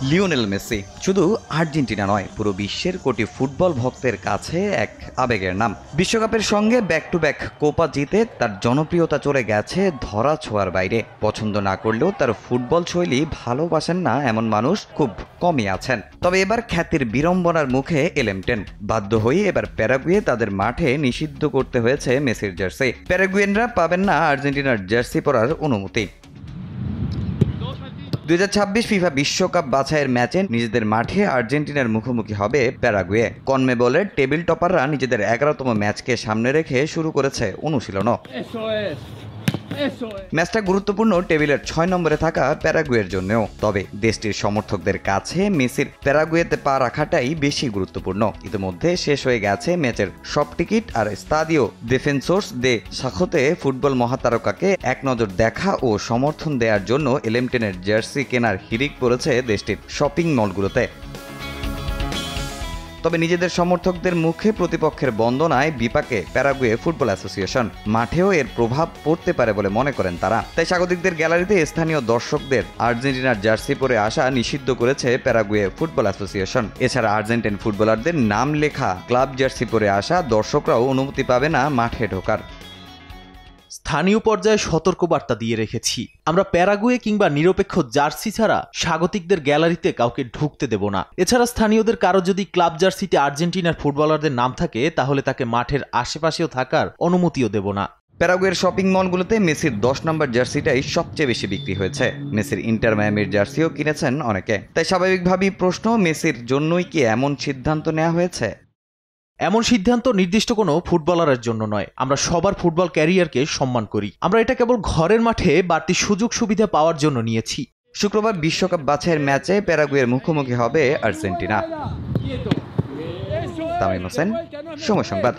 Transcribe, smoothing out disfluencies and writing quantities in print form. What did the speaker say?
Lionel Messi শুধু Argentina নয়, পুরো বিশ্বের কোটি ফুটবল ভক্তের কাছে এক আবেগের নাম। বিশ্বকাপের সঙ্গে ব্যাক টু ব্যাক কোপা জিতে তার জনপ্রিয়তা চলে গেছে ধরা ছোঁয়ার বাইরে। পছন্দ না করলেও তার ফুটবল শৈলী ভালোবাসেন না এমন মানুষ খুব কমই আছেন। তবে এবার খ্যাতির বিড়ম্বনার মুখে এলেমটেন। বাধ্য হয়ে এবার প্যারাগুয়ে তাদের মাঠে নিষিদ্ধ করতে হয়েছে মেসির জার্সি। প্যারাগুয়েনরা পাবেন না আর্জেন্টিনার জার্সি পরার অনুমতি। 2026 ফিফা বিশ্বকাপ বাছাইয়ের ম্যাচে নিজেদের মাঠে আর্জেন্টিনার মুখোমুখি হবে প্যারাগুয়ে। কনমেবলের টেবিল টপাররা নিজেদের 11তম ম্যাচকে সামনে রেখে শুরু করেছে অনুশীলনও। ম্যাচটা গুরুত্বপূর্ণ টেবিলের 6 নম্বরে থাকা প্যারাগুয়ের জন্যও। তবে দেশটির সমর্থকদের কাছে মেসির প্যারাগুয়েতে পা রাখাটাই বেশি গুরুত্বপূর্ণ। ইতিমধ্যে শেষ হয়ে গেছে ম্যাচের সব টিকিট, আর স্তাদিও ডিফেন্সোর্স দে সাখোতে ফুটবল মহাতারকাকে এক নজর দেখা ও সমর্থন দেওয়ার জন্য এলেমটেনের জার্সি কেনার হিড়িক পড়েছে দেশটির শপিং মলগুলোতে। তবে নিজেদের সমর্থকদের মুখে প্রতিপক্ষের বন্দনায় বিপাকে প্যারাগুয়ে ফুটবল অ্যাসোসিয়েশন। মাঠেও এর প্রভাব পড়তে পারে বলে মনে করেন তারা। তাই স্বাগতিকদের গ্যালারিতে স্থানীয় দর্শকদের আর্জেন্টিনার জার্সি পরে আসা নিষিদ্ধ করেছে প্যারাগুয়ে ফুটবল অ্যাসোসিয়েশন। এছাড়া আর্জেন্টিন ফুটবলারদের নাম লেখা ক্লাব জার্সি পরে আসা দর্শকরাও অনুমতি পাবে না মাঠে ঢোকার। স্থানীয় পর্যায়ে সতর্কবার্তা দিয়ে রেখেছি, আমরা প্যারাগুয়ে কিংবা নিরপেক্ষ জার্সি ছাড়া স্বাগতিকদের গ্যালারিতে কাউকে ঢুকতে দেব না। এছাড়া স্থানীয়দের কারো যদি ক্লাব জার্সিতে আর্জেন্টিনার ফুটবলারদের নাম থাকে তাহলে তাকে মাঠের আশেপাশেও থাকার অনুমতিও দেব না। প্যারাগুয়ের শপিং মলগুলোতে মেসির 10 নম্বর জার্সিটাই সবচেয়ে বেশি বিক্রি হয়েছে। মেসির ইন্টার মায়ামির জার্সিও কিনেছেন অনেকে। তাই স্বাভাবিকভাবেই প্রশ্ন, মেসির জন্যই কি এমন সিদ্ধান্ত নেওয়া হয়েছে? এমন সিদ্ধান্ত নির্দিষ্ট কোনো ফুটবলারের জন্য নয়। আমরা সবার ফুটবল ক্যারিয়ারকে সম্মান করি। আমরা এটা কেবল ঘরের মাঠে বাড়তি সুযোগ সুবিধা পাওয়ার জন্য নিয়েছি। শুক্রবার বিশ্বকাপ বাছাইয়ের ম্যাচে প্যারাগুয়ের মুখোমুখি হবে আর্জেন্টিনা। তামিম হোসেন, সময় সংবাদ।